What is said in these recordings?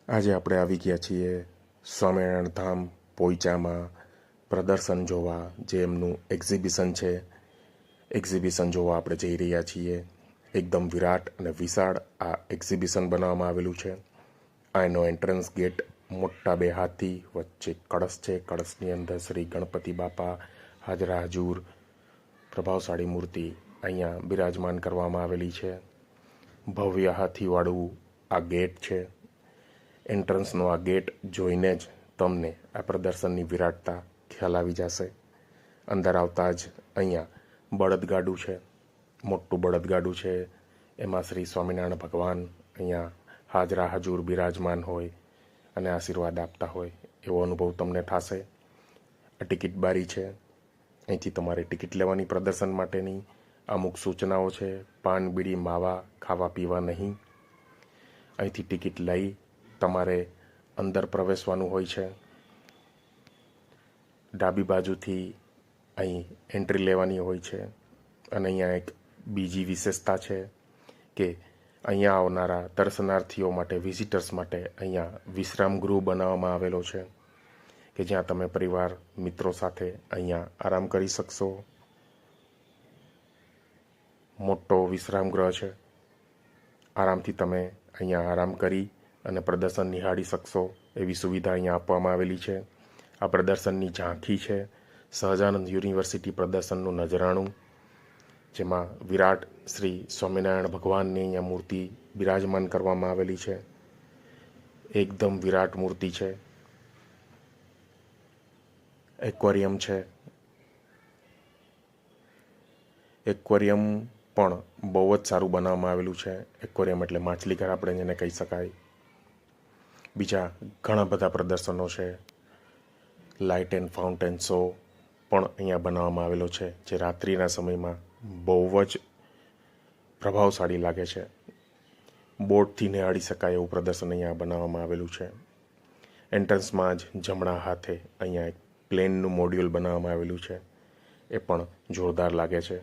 આજે આપણે આવી ગયા છીએ સ્વામિનારાયણ ધામ પોઈચામાં પ્રદર્શન જોવા, જે એમનું એક્ઝિબિશન છે. એક્ઝિબિશન જોવા આપણે જઈ રહ્યા છીએ. એકદમ વિરાટ અને વિશાળ આ એક્ઝિબિશન બનાવવામાં આવેલું છે. આ એનો એન્ટ્રન્સ ગેટ, મોટા બે હાથી, વચ્ચે કળશ છે. કળશની અંદર શ્રી ગણપતિ બાપા હાજરા હજુર, પ્રભાવશાળી મૂર્તિ અહીંયા બિરાજમાન કરવામાં આવેલી છે. ભવ્ય હાથીવાળું આ ગેટ છે. એન્ટ્રન્સનો આ ગેટ જોઈને જ તમને આ પ્રદર્શનની વિરાટતા ખ્યાલ આવી જશે. અંદર આવતા જ અહીંયા બળદગાડું છે, મોટું બળદગાડું છે. એમાં શ્રી સ્વામિનારાયણ ભગવાન અહીંયા હાજરા હજુર બિરાજમાન હોય અને આશીર્વાદ આપતા હોય એવો અનુભવ તમને થશે. આ ટિકિટ બારી છે. અહીંથી તમારે ટિકિટ લેવાની પ્રદર્શન માટેની અમુક સૂચનાઓ છે. પાન, બીડી, માવા ખાવા પીવા નહીં. અહીંથી ટિકિટ લઈ તમારે અંદર પ્રવેશવાનું હોય છે. ડાબી બાજુથી અહીં એન્ટ્રી લેવાની હોય છે. અને અહીંયા એક બીજી વિશેષતા છે કે અહીંયા આવનારા દર્શનાર્થીઓ માટે, વિઝિટર્સ માટે અહીંયા વિશ્રામ ગૃહ બનાવવામાં આવેલો છે કે જ્યાં તમે પરિવાર મિત્રો સાથે અહીંયા આરામ કરી શકશો. મોટો વિશ્રામ ગૃહ છે. આરામથી તમે અહીંયા આરામ કરી અને પ્રદર્શન નિહાળી શકશો એવી સુવિધા અહીંયા આપવામાં આવેલી છે. આ પ્રદર્શનની ઝાંખી છે. સહજાનંદ યુનિવર્સિટી પ્રદર્શનનું નજરાણું, જેમાં વિરાટ શ્રી સ્વામિનારાયણ ભગવાનની અહીંયા મૂર્તિ બિરાજમાન કરવામાં આવેલી છે. એકદમ વિરાટ મૂર્તિ છે. એક્વેરિયમ છે. એક્વેરિયમ પણ બહુ જ સારું બનાવવામાં આવેલું છે. એક્વેરિયમ એટલે માછલીઘર આપણે જેને કહી શકાય. બીજા ઘણા બધા પ્રદર્શનો છે. લાઇટ એન્ડ ફાઉન્ટેન શો પણ અહીંયા બનાવવામાં આવેલો છે, જે રાત્રિના સમયમાં બહુ જ પ્રભાવશાળી લાગે છે. બોટથી નિહાળી શકાય એવું પ્રદર્શન અહીંયા બનાવવામાં આવેલું છે. એન્ટ્રન્સમાં જ જમણા હાથે અહીંયા એક પ્લેનનું મોડ્યુલ બનાવવામાં આવેલું છે. એ પણ જોરદાર લાગે છે.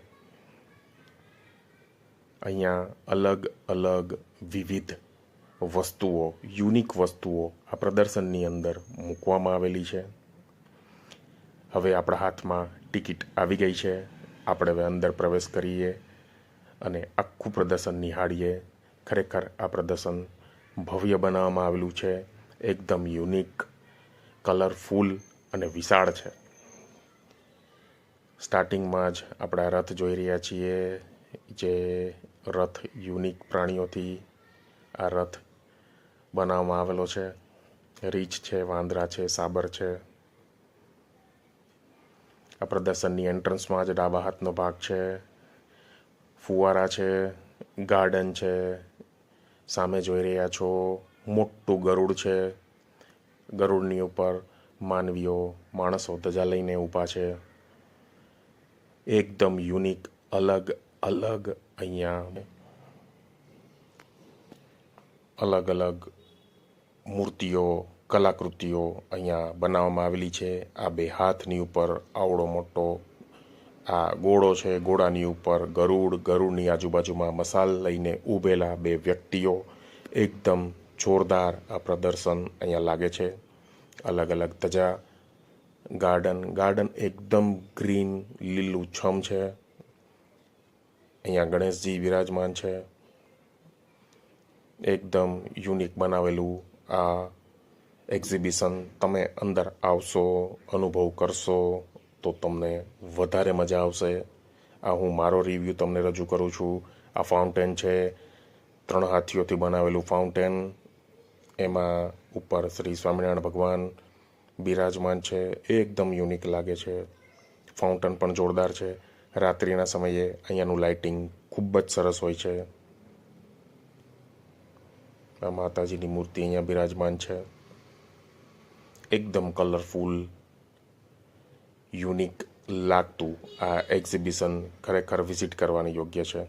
અહીંયા અલગ અલગ વિવિધ વસ્તુઓ, યુનિક વસ્તુઓ આ પ્રદર્શનની અંદર મૂકવામાં આવેલી છે. હવે આપણા હાથમાં ટિકિટ આવી ગઈ છે. આપણે હવે અંદર પ્રવેશ કરીએ અને આખું પ્રદર્શન નિહાળીએ. ખરેખર આ પ્રદર્શન ભવ્ય બનાવવામાં આવેલું છે. એકદમ યુનિક, કલરફુલ અને વિશાળ છે. સ્ટાર્ટિંગમાં જ આપણા રથ જોઈ રહ્યા છીએ, જે રથ યુનિક પ્રાણીઓથી આ રથ બનાવવામાં આવેલો છે. રીંછ છે, વાંદરા છે, સાબર છે. આ પ્રદર્શનની એન્ટ્રન્સમાં જ ડાબા હાથનો ભાગ છે. ફુવારા છે, ગાર્ડન છે. સામે જોઈ રહ્યા છો મોટું ગરુડ છે. ગરુડની ઉપર માનવીઓ, માણસો ધજા લઈને ઊભા છે. એકદમ યુનિક, અલગ અલગ અહીંયા અલગ અલગ મૂર્તિઓ, કલાકૃતિઓ અહીંયા બનાવવામાં આવેલી છે. આ બે હાથની ઉપર આવડો મોટો આ ઘોડો છે. ઘોડાની ઉપર ગરુડ, ગરુડની આજુબાજુમાં મસાલ લઈને ઊભેલા બે વ્યક્તિઓ. એકદમ જોરદાર આ પ્રદર્શન અહીંયા લાગે છે. અલગ અલગ ધજા. ગાર્ડન એકદમ ગ્રીન, લીલું છમ છે. અહીંયા ગણેશજી વિરાજમાન છે. એકદમ યુનિક બનાવેલું આ એક્ઝિબિશન તમે અંદર આવશો, અનુભવ કરશો તો તમને વધારે મજા આવશે. આ હું મારો રિવ્યૂ તમને રજૂ કરું છું. આ ફાઉન્ટેન છે, 3 હાથીઓથી બનાવેલું ફાઉન્ટેન. એમાં ઉપર શ્રી સ્વામિનારાયણ ભગવાન બિરાજમાન છે. એકદમ યુનિક લાગે છે. ફાઉન્ટેન પણ જોરદાર છે. રાત્રિના સમયે અહીંયાનું લાઇટિંગ ખૂબ જ સરસ હોય છે. આ માતાજીની મૂર્તિ અહીંયા બિરાજમાન છે. એકદમ કલરફુલ, યુનિક લાગતું આ એક્ઝિબિશન ખરેખર વિઝિટ કરવાની યોગ્ય છે.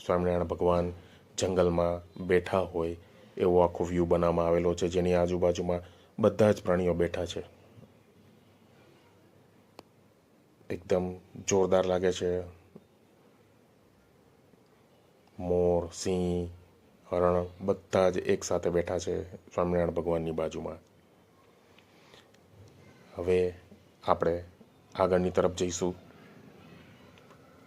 સ્વામિનારાયણ ભગવાન જંગલમાં બેઠા હોય એવો આખો વ્યૂ બનાવવામાં આવેલો છે, જેની આજુબાજુમાં બધા જ પ્રાણીઓ બેઠા છે. એકદમ જોરદાર લાગે છે. મોર, સિંહ, હરણ બધા જ એક સાથે બેઠા છે સ્વામિનારાયણ ભગવાનની બાજુમાં. હવે આપણે આગળની તરફ જઈશું.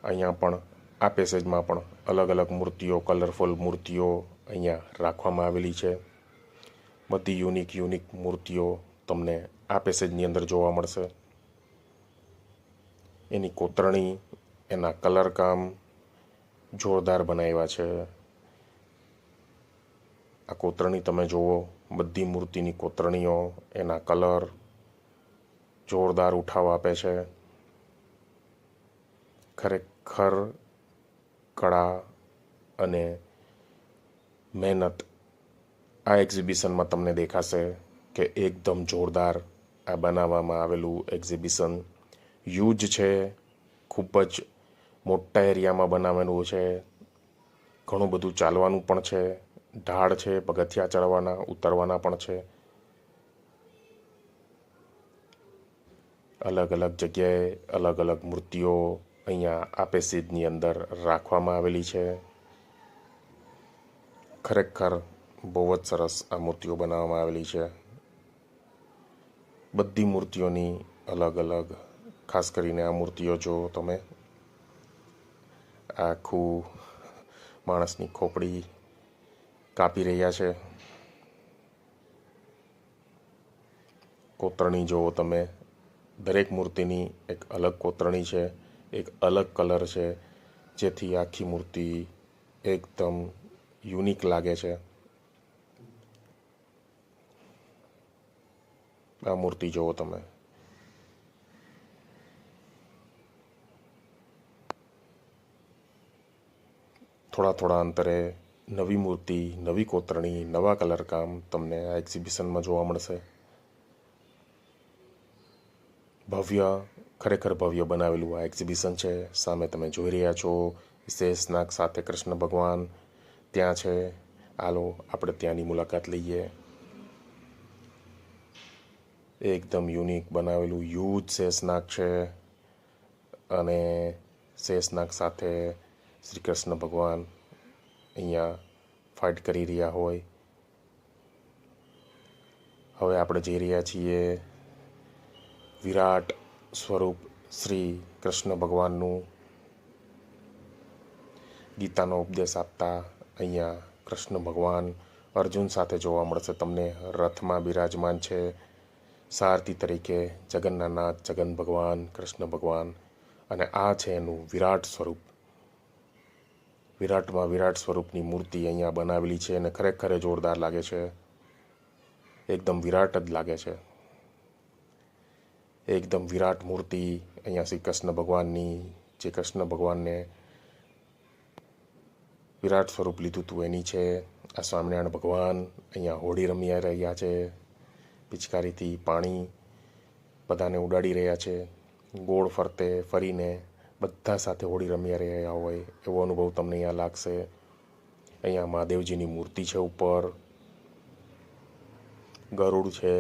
અહીંયા પણ આ પેસેજમાં પણ અલગ અલગ મૂર્તિઓ, કલરફુલ મૂર્તિઓ અહીંયા રાખવામાં આવેલી છે. બધી યુનિક મૂર્તિઓ તમને આ પેસેજની અંદર જોવા મળશે. એની કોતરણી, એના કલરકામ જોરદાર બનાવ્યા છે. આ કોતરણી તમે જુઓ, બધી મૂર્તિની કોતરણીઓ, એના કલર જોરદાર ઉઠાવ આપે છે. ખરેખર કળા અને મહેનત આ એક્ઝિબિશનમાં તમને દેખાશે કે એકદમ જોરદાર આ બનાવવામાં આવેલું એક્ઝિબિશન યુજ છે. ખૂબ જ મોટા એરિયામાં બનાવેલું છે. ઘણું બધું ચાલવાનું પણ છે, ઢાળ છે, પગથિયા ચડવાના ઉતરવાના પણ છે. અલગ અલગ જગ્યાએ અલગ અલગ મૂર્તિઓ અહીંયા આ પેસેજની અંદર રાખવામાં આવેલી છે. ખરેખર બહુ જ સરસ આ મૂર્તિઓ બનાવવામાં આવેલી છે. બધી મૂર્તિઓની અલગ અલગ, ખાસ કરીને આ મૂર્તિઓ જો તમે, આખું માણસની ખોપડી કાપી રહ્યા છે. કોતરણી જુઓ તમે, દરેક મૂર્તિની એક અલગ કોતરણી છે, એક અલગ કલર છે, જેથી આખી મૂર્તિ એકદમ યુનિક લાગે છે. આ મૂર્તિ જુઓ તમે, થોડા અંતરે નવી મૂર્તિ, નવી કોતરણી, નવા કલરકામ તમને આ એક્ઝિબિશનમાં જોવા મળશે. ભવ્ય, ખરેખર ભવ્ય બનાવેલું આ એક્ઝિબિશન છે. સામે તમે જોઈ રહ્યા છો શેષનાગ સાથે કૃષ્ણ ભગવાન ત્યાં છે. હાલો આપણે ત્યાંની મુલાકાત લઈએ. એકદમ યુનિક બનાવેલું હ્યુજ શેષનાગ છે અને શેષનાગ સાથે શ્રી કૃષ્ણ ભગવાન અહીંયા ફાઇટ કરી રહ્યા હોય. હવે આપણે જઈ રહ્યા છીએ વિરાટ સ્વરૂપ શ્રી કૃષ્ણ ભગવાનનું ગીતાનો ઉપદેશ આપતા અહીંયા કૃષ્ણ ભગવાન અર્જુન સાથે જોવા મળશે તમને. રથમાં બિરાજમાન છે સારથી તરીકે જગન્ના નાથ, જગન ભગવાન, કૃષ્ણ ભગવાન, અને આ છે એનું વિરાટ સ્વરૂપ. વિરાટમાં વિરાટ સ્વરૂપની મૂર્તિ અહીંયા બનાવેલી છે અને ખરેખર જોરદાર લાગે છે. એકદમ વિરાટ જ લાગે છે. એકદમ વિરાટ મૂર્તિ અહીંયા શ્રી કૃષ્ણ ભગવાનની, જે કૃષ્ણ ભગવાનને વિરાટ સ્વરૂપ લીધું હતું એની છે. આ સ્વામિનારાયણ ભગવાન અહીંયા હોળી રમી રહ્યા છે. પિચકારીથી પાણી બધાને ઉડાડી રહ્યા છે. ગોળ ફરતે ફરીને બધા સાથે હોળી રમી રહ્યા હોય એવો અનુભવ તમને અહીંયા લાગશે. અહીંયા મહાદેવજીની મૂર્તિ છે, ઉપર ગરુડ છે,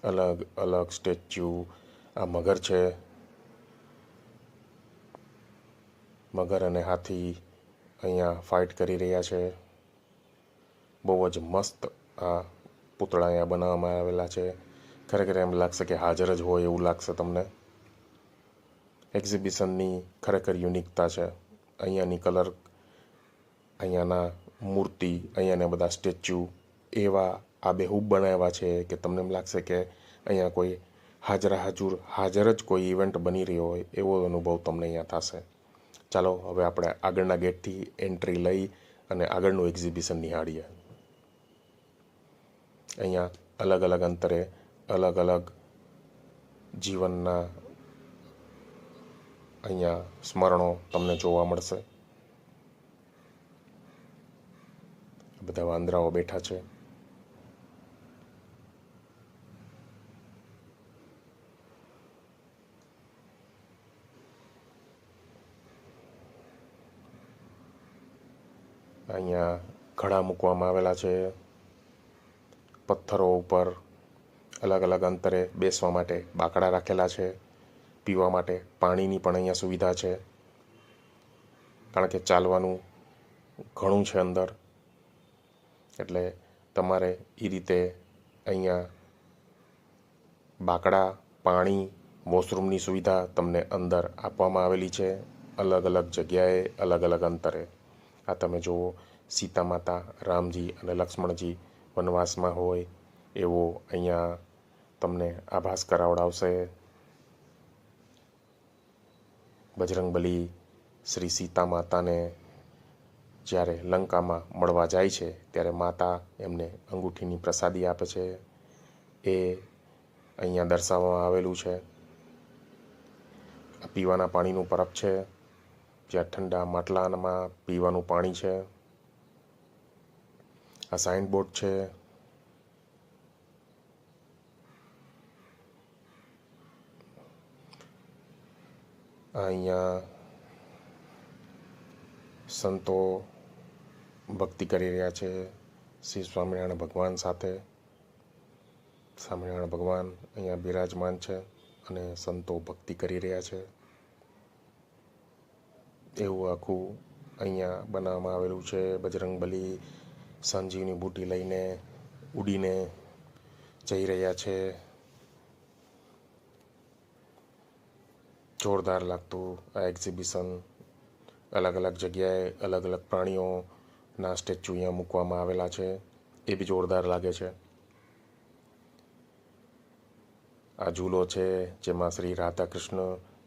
અલગ અલગ સ્ટેચ્યુ. આ મગર છે, મગર અને હાથી અહીંયા ફાઇટ કરી રહ્યા છે. બહુ જ મસ્ત આ પૂતળા અહીંયા બનાવવામાં આવેલા છે. ખરેખર એમ લાગશે કે હાજર જ હોય એવું લાગશે તમને. એક્ઝિબિશનની ખરેખર યુનિકતા છે. અહીંયાની કલર, અહીંયાના મૂર્તિ, અહીંયાના બધા સ્ટેચ્યુ એવા આબેહૂબ બનાવ્યા છે કે તમને એમ લાગશે કે અહીંયા કોઈ હાજર જ કોઈ ઇવેન્ટ બની રહ્યો હોય એવો અનુભવ તમને અહીંયા થશે. ચાલો હવે આપણે આગળના ગેટથી એન્ટ્રી લઈ અને આગળનું એક્ઝિબિશન નિહાળીએ. અહીંયા અલગ અલગ અંતરે અલગ અલગ જીવનના અહીંયા સ્મરણો તમને જોવા મળશે. બધા વાંદરાઓ બેઠા છે. અહીંયા ઘડા મૂકવામાં આવેલા છે. પથ્થરો ઉપર અલગ અલગ અંતરે બેસવા માટે બાકડા રાખેલા છે. પીવા માટે પાણીની પણ અહીંયા સુવિધા છે, કારણ કે ચાલવાનું ઘણું છે અંદર, એટલે તમારે એ રીતે અહીંયા બાકડા, પાણી, વોશરૂમની સુવિધા તમને અંદર આપવામાં આવેલી છે, અલગ અલગ જગ્યાએ, અલગ અલગ અંતરે. આ તમે જુઓ, સીતા માતા, રામજી અને લક્ષ્મણજી વનવાસમાં હોય એવો અહીંયા તમને આભાસ કરાવડાવશે. બજરંગબલી શ્રી સીતા માતાને જ્યારે લંકામાં મળવા જાય છે ત્યારે માતા એમને અંગૂઠીની પ્રસાદી આપે છે, એ અહીંયા દર્શાવવામાં આવેલું છે. આ પીવાના પાણીનું પરબ છે, જ્યાં ઠંડા માટલામાં પીવાનું પાણી છે. આ સાઇન બોર્ડ છે. અહીંયા સંતો ભક્તિ કરી રહ્યા છે શ્રી સ્વામિનારાયણ ભગવાન સાથે. સ્વામિનારાયણ ભગવાન અહીંયા બિરાજમાન છે અને સંતો ભક્તિ કરી રહ્યા છે. એવું આખું અહીંયા બનાવવામાં આવેલું છે. બજરંગબલી સંજીવની બુટી લઈને ઉડીને જઈ રહ્યા છે. જોરદાર લાગતું આ એક્ઝિબિશન. અલગ અલગ જગ્યાએ અલગ અલગ પ્રાણીઓના સ્ટેચ્યુ અહીંયા મૂકવામાં આવેલા છે, એ બી જોરદાર લાગે છે. આ ઝૂલો છે જેમાં શ્રી રાધા કૃષ્ણ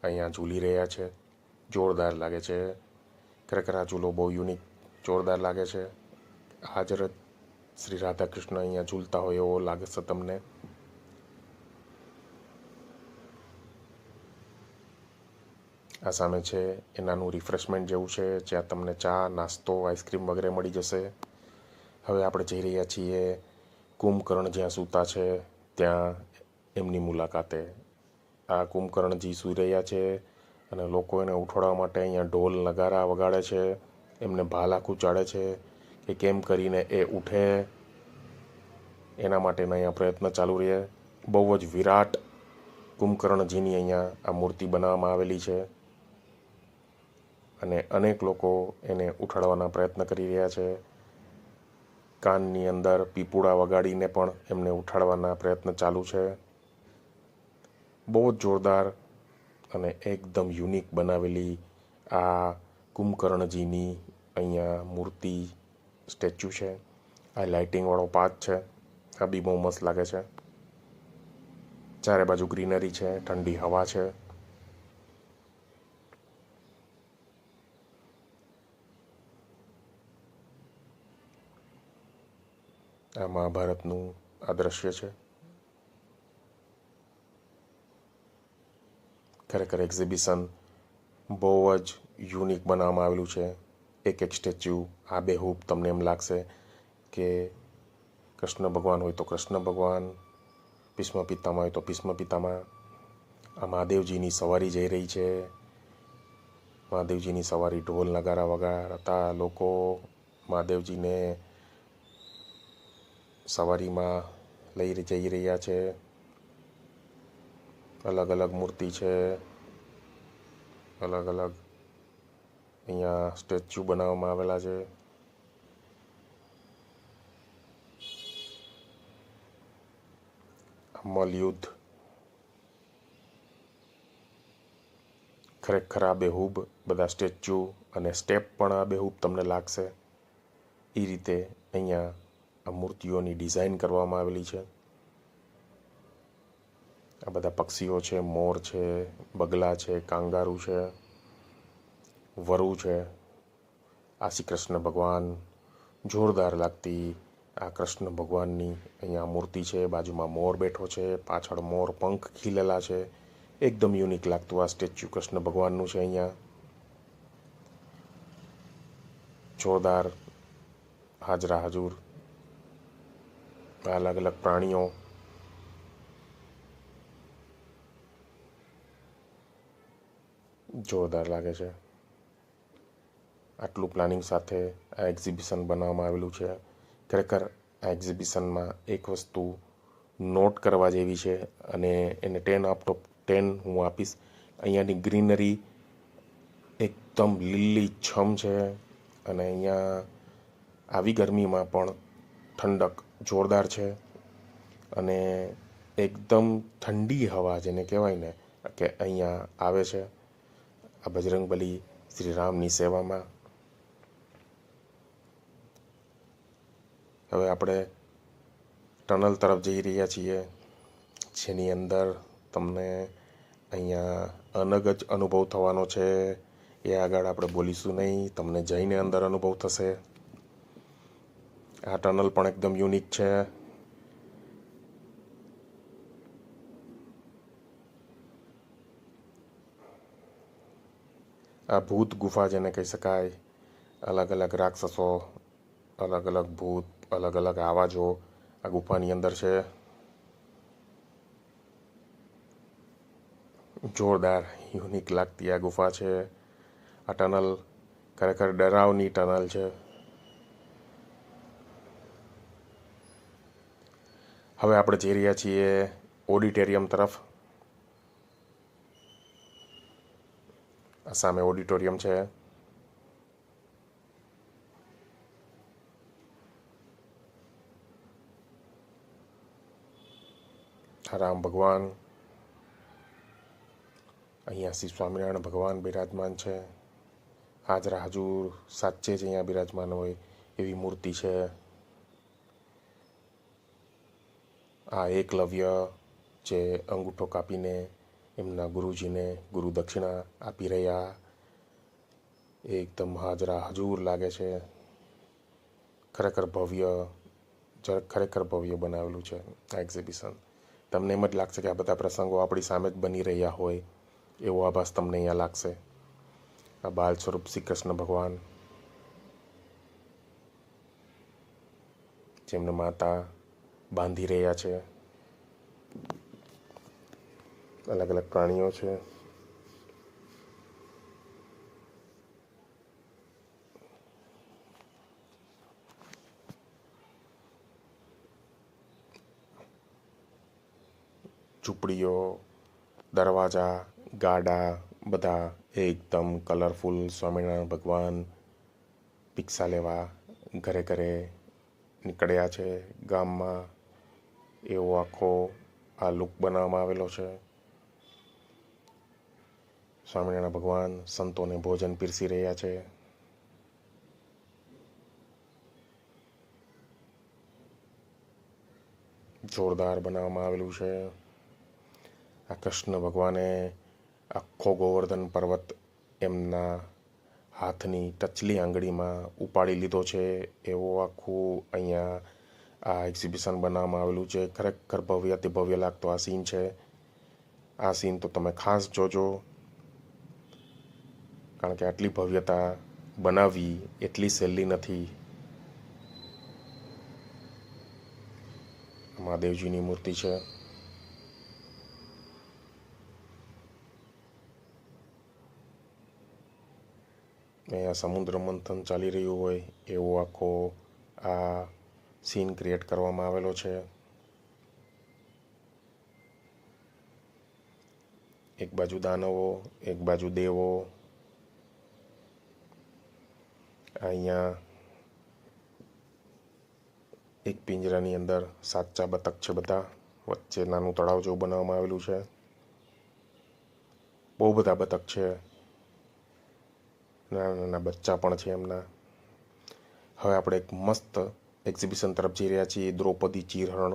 અહીંયા ઝૂલી રહ્યા છે, જોરદાર લાગે છે. ખરેખર આ ઝૂલો બહુ યુનિક, જોરદાર લાગે છે. હાજર શ્રી રાધા કૃષ્ણ અહીંયા ઝૂલતા હોય એવો લાગે છે તમને. આ સામે છે એ નાનું રિફ્રેશમેન્ટ જેવું છે, જ્યાં તમને ચા, નાસ્તો, આઈસ્ક્રીમ વગેરે મળી જશે. હવે આપણે જઈ રહ્યા છીએ કુંભકર્ણ જ્યાં સૂતા છે ત્યાં એમની મુલાકાતે. આ કુંભકર્ણજી સૂઈ રહ્યા છે અને લોકો એને ઉઠાડવા માટે અહીંયા ઢોલ નગારા વગાડે છે, એમને ભાલા કૂચાડે છે કે કેમ કરીને એ ઉઠે, એના માટેના અહીંયા પ્રયત્ન ચાલુ રહે. બહુ જ વિરાટ કુંભકર્ણજીની અહીંયા આ મૂર્તિ બનાવવામાં આવેલી છે અને અનેક લોકો એને ઉઠાડવાના પ્રયત્ન કરી રહ્યા છે. કાનની અંદર પીપુડા વગાડીને પણ એમને ઉઠાડવાના પ્રયત્ન ચાલુ છે. બહુ જ જોરદાર અને એકદમ યુનિક બનાવેલી આ કુંભકર્ણજીની અહીંયા મૂર્તિ, સ્ટેચ્યુ છે. આ લાઇટિંગવાળો પાથ છે, આ બી બહુ મસ્ત લાગે છે. ચારે બાજુ ગ્રીનરી છે, ઠંડી હવા છે. આ મહાભારતનું આ દ્રશ્ય છે. ખરેખર એક્ઝિબિશન બહુ જ યુનિક બનાવવામાં આવેલું છે. એક એક સ્ટેચ્યુ આબેહૂબ તમને એમ લાગશે કે કૃષ્ણ ભગવાન હોય તો કૃષ્ણ ભગવાન, ભીષ્મ પિતામહ હોય તો ભીષ્મ પિતામહ. આ મહાદેવજીની સવારી જઈ રહી છે. મહાદેવજીની સવારી ઢોલ નગારા વગાડતા લોકો મહાદેવજીને સવારીમાં લઈ જઈ રહ્યા છે. અલગ અલગ મૂર્તિ છે, અલગ અલગ અહીંયા સ્ટેચ્યુ બનાવવામાં આવેલા છે. મલયુદ્ધ ખરેખર આબેહૂબ બધા સ્ટેચ્યુ અને સ્ટેપ પણ આબેહૂબ તમને લાગશે. એ રીતે અહીંયા આ મૂર્તિઓની ડિઝાઇન કરવામાં આવેલી છે. આ બધા પક્ષીઓ છે, મોર છે, બગલા છે, કાંગારૂ છે, વરુ છે. આ શ્રી કૃષ્ણ ભગવાન, જોરદાર લાગતી આ કૃષ્ણ ભગવાનની અહીંયા મૂર્તિ છે. બાજુમાં મોર બેઠો છે, પાછળ મોર પંખ ખીલેલા છે. એકદમ યુનિક લાગતું આ સ્ટેચ્યુ કૃષ્ણ ભગવાનનું છે. અહીંયા જોરદાર હાજરા હજુર અલગ અલગ પ્રાણીઓ. જોરદાર લાગે છે. આટલું પ્લાનિંગ સાથે આ એક્ઝિબિશન બનાવવામાં આવેલું છે. ખરેખર આ એક્ઝિબિશનમાં એક વસ્તુ નોટ કરવા જેવી છે અને એને 10/10 હું આપીશ. અહીંયાની ગ્રીનરી એકદમ લીલી છમ છે. અને અહીંયા આવી ગરમીમાં પણ ઠંડક જોરદાર છે અને એકદમ ઠંડી હવા જેને કહેવાય ને કે અહીંયા આવે છે આ બજરંગબલી શ્રી રામની સેવામાં. હવે આપણે ટનલ તરફ જઈ રહ્યા છીએ, જેની અંદર તમને અહીંયા અલગ જ અનુભવ થવાનો છે. એ આગળ આપણે બોલીશું નહીં, તમને જઈને અંદર અનુભવ થશે. આ ટનલ પણ એકદમ યુનિક છે. આ ભૂત ગુફા જેને કહી શકાય. અલગ અલગ રાક્ષસો, અલગ અલગ ભૂત, અલગ અલગ આવાજો આ ગુફાની અંદર છે. જોરદાર યુનિક લાગતી આ ગુફા છે. આ ટનલ ખરેખર ડરાવની ટનલ છે. હવે આપણે જઈ રહ્યા છીએ ઓડિટોરિયમ તરફ. આ સામે ઓડિટોરિયમ છે. રામ ભગવાન, અહીંયા શ્રી સ્વામિનારાયણ ભગવાન બિરાજમાન છે. હાજરા હજુર સાચે જ અહીંયા બિરાજમાન હોય એવી મૂર્તિ છે. આ એકલવ્ય જે અંગૂઠો કાપીને એમના ગુરુજીને ગુરુ દક્ષિણા આપી રહ્યા, એકદમ હાજરા હજુર લાગે છે. ખરેખર ભવ્ય બનાવેલું છે આ એક્ઝિબિશન. તમને એમ જ લાગશે કે આ બધા પ્રસંગો આપણી સામે જ બની રહ્યા હોય એવો આભાસ તમને અહીંયા લાગશે. આ બાલ સ્વરૂપ શ્રી કૃષ્ણ ભગવાન, જેમને માતા બાંધી રહ્યા છે. અલગ અલગ પ્રાણીઓ છે. ઝૂંપડીઓ, દરવાજા, ગાડા બધા એકદમ કલરફુલ. સ્વામિનારાયણ ભગવાન ભિક્ષા લેવા ઘરે ઘરે નીકળ્યા છે ગામમાં, એવો આખો આ લુક બનાવવામાં આવેલો છે. સ્વામિનારાયણ ભગવાન સંતોને ભોજન પીરસી રહ્યા છે. જોરદાર બનાવવામાં આવેલું છે. આ કૃષ્ણ ભગવાને આખો ગોવર્ધન પર્વત એમના હાથની ટચલી આંગળીમાં ઉપાડી લીધો છે. એવો આખું અહીંયા આ એક્ઝિબિશન બનાવવામાં આવેલું છે. ખરેખર ભવ્ય તે ભવ્ય લાગતો આ સીન છે. આ સીન તો તમે ખાસ જોજો, કારણ કે આટલી ભવ્યતા બનાવવી એટલી સહેલી નથી. મહાદેવજીની મૂર્તિ છે. અહીંયા સમુદ્ર મંથન ચાલી રહ્યું હોય એવો આખો આ સીન ક્રિએટ કરવામાં આવેલો છે. એક બાજુ દાનવો, એક બાજુ દેવો. અહીંયા એક પિંજરાની અંદર સાચા બતક છે બધા. વચ્ચે નાનું તળાવ જેવું બનાવવામાં આવેલું છે. બહુ બધા બતક છે. નાના નાના બચ્ચા પણ છે એમના. હવે આપણે એક મસ્ત એક્ઝિબિશન તરફ જઈ રહ્યા છીએ, દ્રૌપદી ચીરહરણ.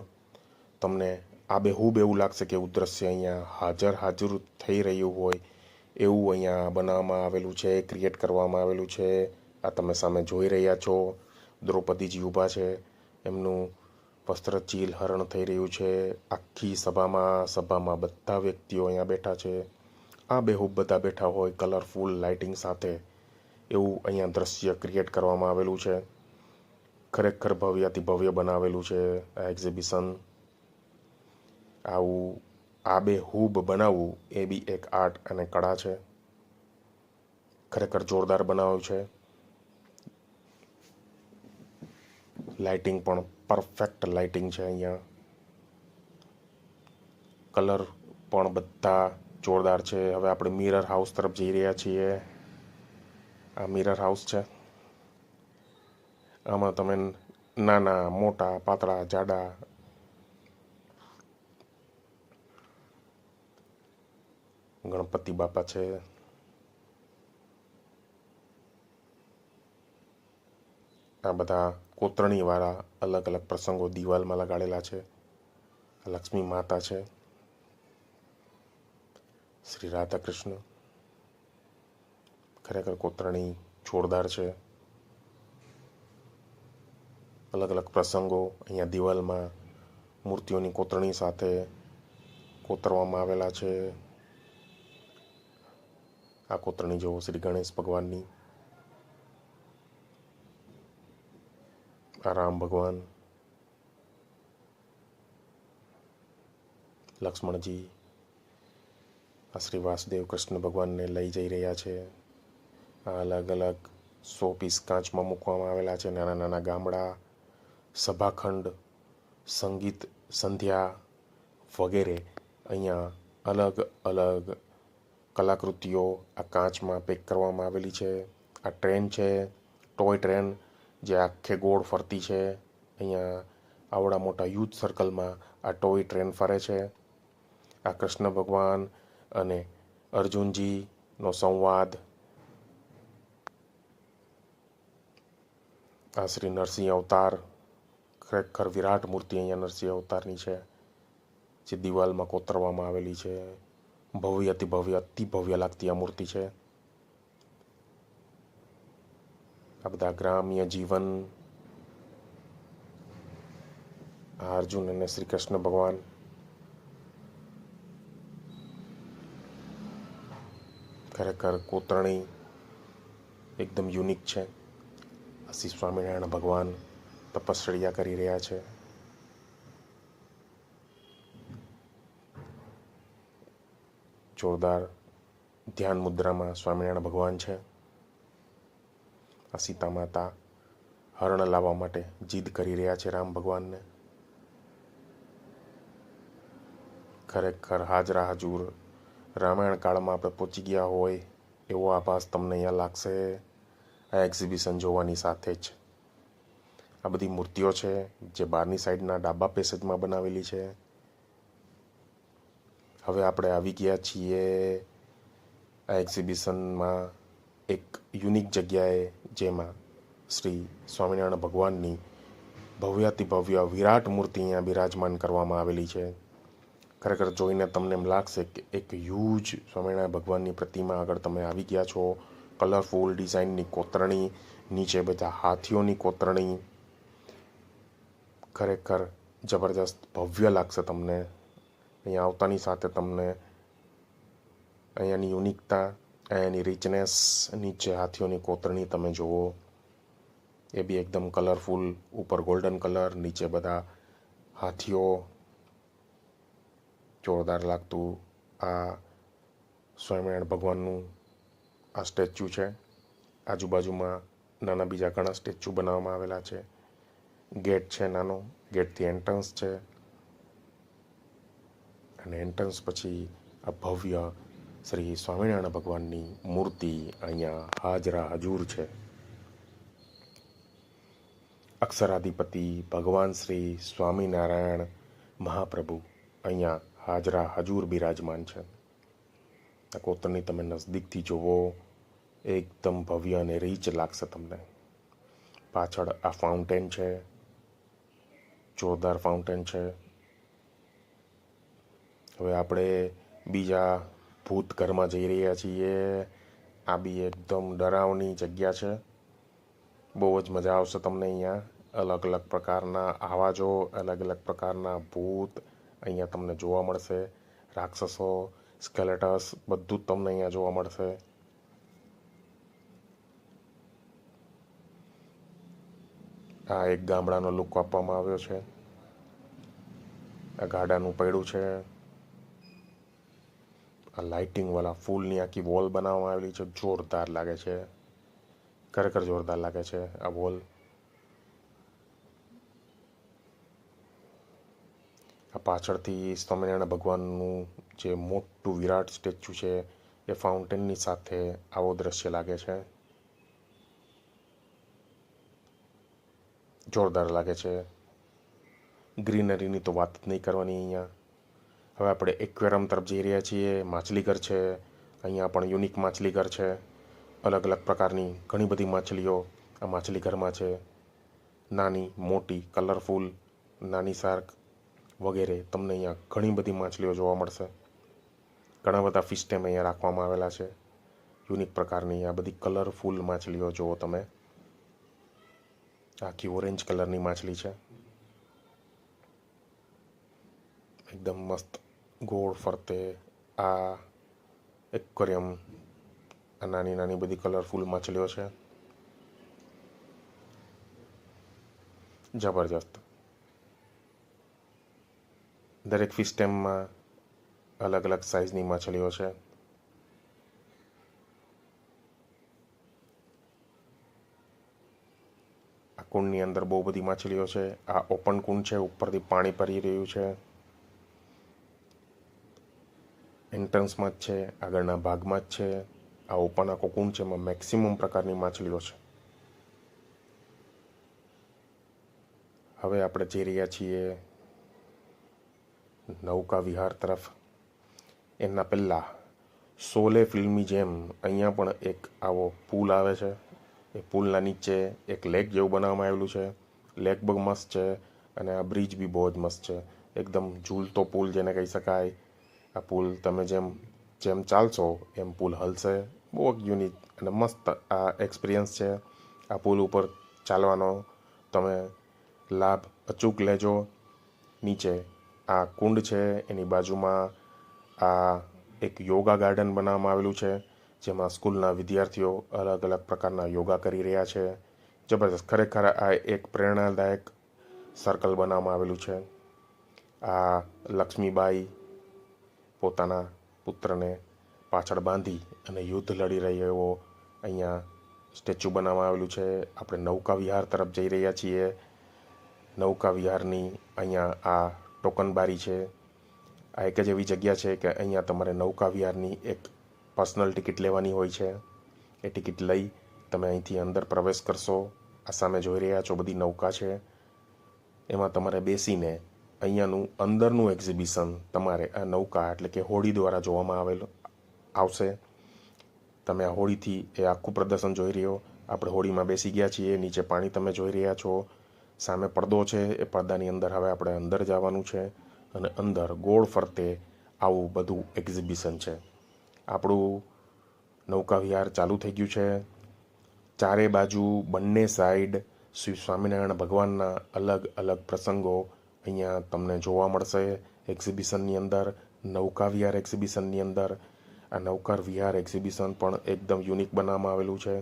તમને આબેહૂબ એવું લાગશે કે એવું દ્રશ્ય અહીંયા હાજર થઈ રહ્યું હોય એવું અહીંયા બનાવવામાં આવેલું છે, ક્રિએટ કરવામાં આવેલું છે. આ તમે સામે જોઈ રહ્યા છો, દ્રૌપદીજી ઊભા છે, એમનું વસ્ત્ર ચીલ હરણ થઈ રહ્યું છે. આખી સભામાં બધા વ્યક્તિઓ અહીંયા બેઠા છે. આબેહૂબ બધા બેઠા હોય કલરફુલ લાઇટિંગ સાથે, એવું અહીંયા દ્રશ્ય ક્રિએટ કરવામાં આવેલું છે. ખરેખર ભવ્યાતિ ભવ્ય બનાવેલું છે આ એક્ઝિબિશન. આવું આબેહૂબ બનાવવું એ બી એક આર્ટ અને કળા છે. ખરેખર જોરદાર બનાવ્યું છે. લાઇટિંગ પણ પરફેક્ટ લાઇટિંગ છે અહીંયા. કલર પણ બધા જોરદાર છે. હવે આપણે મિરર હાઉસ તરફ જઈ રહ્યા છીએ. આ મિરર હાઉસ છે. આમાં તમે નાના મોટા પાતળા જાડા ગણપતિ બાપા છે. આ બધા કોતરણીવાળા અલગ અલગ પ્રસંગો દિવાલમાં લગાડેલા છે. લક્ષ્મી માતા છે, શ્રી રાધા કૃષ્ણ. ખરેખર કોતરણી જોરદાર છે. અલગ અલગ પ્રસંગો અહીંયા દિવાલમાં મૂર્તિઓની કોતરણી સાથે કોતરવામાં આવેલા છે. આ કોતરણી જુઓ શ્રી ગણેશ ભગવાનની, આ રામ ભગવાન, લક્ષ્મણજી, આ શ્રી વાસુદેવ કૃષ્ણ ભગવાનને લઈ જઈ રહ્યા છે. આ અલગ અલગ 100 પીસ કાચમાં મૂકવામાં આવેલા છે. નાના નાના ગામડા, સભાખંડ, સંગીત સંધ્યા વગેરે અહીંયા અલગ અલગ કલાકૃતિઓ આ કાચમાં પેક કરવામાં આવેલી છે. આ ટ્રેન છે, ટોય ટ્રેન, જે આખે ગોળ ફરતી છે. અહીંયા આવડા મોટા યુથ સર્કલમાં આ ટોય ટ્રેન ફરે છે. આ કૃષ્ણ ભગવાન અને અર્જુનજીનો સંવાદ. આ શ્રી નરસિંહ અવતાર, ખરેખર વિરાટ મૂર્તિ અહીંયા નરસિંહ અવતારની છે, જે દિવાલમાં કોતરવામાં આવેલી છે. ભવ્ય અતિ ભવ્ય લાગતી આ મૂર્તિ છે. આ બધા ગ્રામ્ય જીવન, આ અર્જુન અને શ્રી કૃષ્ણ ભગવાન. ખરેખર કોતરણી એકદમ યુનિક છે. શ્રી સ્વામિનારાયણ ભગવાન તપશ્ચર્યા કરી રહ્યા છે. જોરદાર ધ્યાન મુદ્રામાં સ્વામિનારાયણ ભગવાન છે. આ સીતા માતા હરણ લાવવા માટે જીદ કરી રહ્યા છે રામ ભગવાનને. ખરેખર હાજરા હજુર રામાયણ કાળમાં આપણે પહોંચી ગયા હોય એવો આભાસ તમને અહીંયા લાગશે આ એક્ઝિબિશન જોવાની સાથે જ. આ બધી મૂર્તિઓ છે જે બહારની સાઈડના ડાબા પેસેજમાં બનાવેલી છે. હવે આપણે આવી ગયા છીએ આ એક્ઝિબિશનમાં એક યુનિક જગ્યાએ, જેમાં શ્રી સ્વામિનારાયણ ભગવાનની ભવ્યાતિ ભવ્ય વિરાટ મૂર્તિ અહીંયા બિરાજમાન કરવામાં આવેલી છે. ખરેખર જોઈને તમને એમ લાગશે કે એક હ્યુજ સ્વામિનારાયણ ભગવાનની પ્રતિમા આગળ તમે આવી ગયા છો. કલરફુલ ડિઝાઇનની કોતરણી, નીચે બધા હાથીઓની કોતરણી. ખરેખર જબરજસ્ત ભવ્ય લાગશે તમને. અહીંયા આવતાની સાથે તમને અહીંયાની યુનિકતા, અહીંયાની રિચનેસ, નીચે હાથીઓની કોતરણી તમે જુઓ, એ બી એકદમ કલરફુલ. ઉપર ગોલ્ડન કલર, નીચે બધા હાથીઓ. જોરદાર લાગતું આ સ્વામિનારાયણ ભગવાનનું આ સ્ટેચ્યુ છે. આજુબાજુમાં નાના બીજા ઘણા સ્ટેચ્યુ બનાવવામાં આવેલા છે. ગેટ છે નાનો, ગેટથી એન્ટ્રન્સ છે, અને એન્ટ્રન્સ પછી આ ભવ્ય શ્રી સ્વામિનારાયણ ભગવાનની મૂર્તિ અહીંયા હાજરા હજૂર છે. અક્ષરાધિપતિ ભગવાન શ્રી સ્વામિનારાયણ મહાપ્રભુ અહીંયા હાજરા હજૂર બિરાજમાન છે. આ કોતરણી તમે નજદીકથી જુઓ, એકદમ ભવ્ય અને રીચ લાગશે તમને. પાછળ આ ફાઉન્ટેન છે, જોરદાર ફાઉન્ટેન છે. હવે આપણે બીજા ભૂતઘરમાં જઈ રહ્યા છીએ. આ બી એકદમ ડરાવની જગ્યા છે. બહુ જ મજા આવશે તમને અહીંયા. અલગ અલગ પ્રકારના આવાજો, અલગ અલગ પ્રકારના ભૂત અહીંયા તમને જોવા મળશે. રાક્ષસો, સ્કેલેટસ, બધું જ તમને અહીંયા જોવા મળશે. આ એક ગામડાનો લુક આપવામાં આવ્યો છે. આ ગાડાનું પૈડું છે. આ લાઇટિંગવાળા ફૂલની આખી વોલ બનાવવામાં આવેલી છે. જોરદાર લાગે છે, ખરેખર જોરદાર લાગે છે આ વોલ. આ પાછળથી સ્વામિનારાયણ ભગવાનનું જે મોટું વિરાટ સ્ટેચ્યુ છે એ ફાઉન્ટેનની સાથે આવો દ્રશ્ય લાગે છે. જોરદાર લાગે છે. ગ્રીનરીની તો વાત જ નહીં કરવાની અહીંયા. હવે આપણે એક્વેરિયમ તરફ જઈ રહ્યા છીએ. માછલીઘર છે, અહીંયા પણ યુનિક માછલીઘર છે. અલગ અલગ પ્રકારની ઘણી બધી માછલીઓ આ માછલીઘરમાં છે. નાની, મોટી, કલરફુલ, નાની શાર્ક વગેરે તમને અહીંયા ઘણી બધી માછલીઓ જોવા મળશે. ઘણા બધા ફિશ ટેમ અહીંયા રાખવામાં આવેલા છે. યુનિક પ્રકારની આ બધી કલરફુલ માછલીઓ જુઓ તમે. આખી ઓરેન્જ કલરની માછલી છે. એકદમ મસ્ત ગોળ ફરતે આ એક્વેરિયમ. આ નાની નાની બધી કલરફુલ માછલીઓ છે. જબરજસ્ત. દરેક ફિશ ટેમમાં અલગ અલગ સાઇઝની માછલીઓ છે. આ કુંડની અંદર બહુ બધી માછલીઓ છે. આ ઓપન કુંડ છે, ઉપરથી પાણી પરી રહ્યું છે. એન્ટ્રન્સમાં જ છે, આગળના ભાગમાં જ છે. આ ઓપન આખો કુંડ છે, એમાં મેક્સિમમ પ્રકારની માછલીઓ છે. હવે આપણે જઈ રહ્યા છીએ નૌકા વિહાર તરફ. એના પહેલાં શોલે ફિલ્મની જેમ અહીંયા પણ એક આવો પુલ આવે છે. એ પુલના નીચે એક લેક જેવું બનાવવામાં આવેલું છે. લેક બહુ મસ્ત છે અને આ બ્રિજ બી બહુ જ મસ્ત છે. એકદમ ઝૂલતો પુલ જેને કહી શકાય. આ પુલ તમે જેમ જેમ ચાલશો એમ પુલ હલશે. બહુ જ યુનિક અને મસ્ત આ એક્સપિરિયન્સ છે. આ પુલ ઉપર ચાલવાનો તમે લાભ અચૂક લેજો. નીચે આ કુંડ છે, એની બાજુમાં આ એક યોગા ગાર્ડન બનાવવામાં આવેલું છે, જેમાં સ્કૂલના વિદ્યાર્થીઓ અલગ અલગ પ્રકારના યોગા કરી રહ્યા છે. જબરજસ્ત. ખરેખર આ એક પ્રેરણાદાયક સર્કલ બનાવવામાં આવેલું છે. આ લક્ષ્મીબાઈ પોતાના પુત્રને પાછળ બાંધી અને યુદ્ધ લડી રહ્યો એવો અહીંયા સ્ટેચ્યુ બનાવવામાં આવેલું છે. આપણે નૌકા વિહાર તરફ જઈ રહ્યા છીએ. નૌકા વિહારની અહીંયા આ ટોકન બારી છે. આ એક જ એવી જગ્યા છે કે અહીંયા તમારે નૌકા વિહારની એક પર્સનલ ટિકિટ લેવાની હોય છે. એ ટિકિટ લઈ તમે અહીંથી અંદર પ્રવેશ કરશો. આ સામે જોઈ રહ્યા છો બધી નૌકા છે. એમાં તમારે બેસીને અહીંયાનું અંદરનું એક્ઝિબિશન તમારે આ નૌકા એટલે કે હોડી દ્વારા જોવામાં આવશે. તમે આ હોડીથી એ આખું પ્રદર્શન જોઈ રહ્યો. આપણે હોડીમાં બેસી ગયા છીએ. નીચે પાણી તમે જોઈ રહ્યા છો. સામે પડદો છે. એ પડદાની અંદર હવે આપણે અંદર જવાનું છે અને અંદર ગોળ ફરતે આવું બધું એક્ઝિબિશન છે. આપણું નૌકા વિહાર ચાલુ થઈ ગયું છે. ચારે બાજુ બંને સાઈડ શ્રી સ્વામિનારાયણ ભગવાનના અલગ અલગ પ્રસંગો અહીંયા તમને જોવા મળશે એક્ઝિબિશનની અંદર. નૌકા વિહાર એક્ઝિબિશનની અંદર આ નૌકા વિહાર એક્ઝિબિશન પણ એકદમ યુનિક બનાવવામાં આવેલું છે.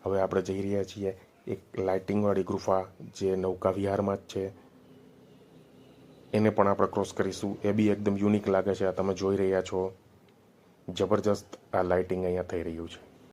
હવે આપણે જઈ રહ્યા છીએ એક લાઇટિંગવાળી ગુફા જે નૌકા વિહારમાં જ છે. એને પણ આપણે ક્રોસ કરીશું. એ બી એકદમ યુનિક લાગે છે. આ તમે જોઈ રહ્યા છો. જબરજસ્ત આ લાઇટિંગ અહીંયા થઈ રહ્યું છે.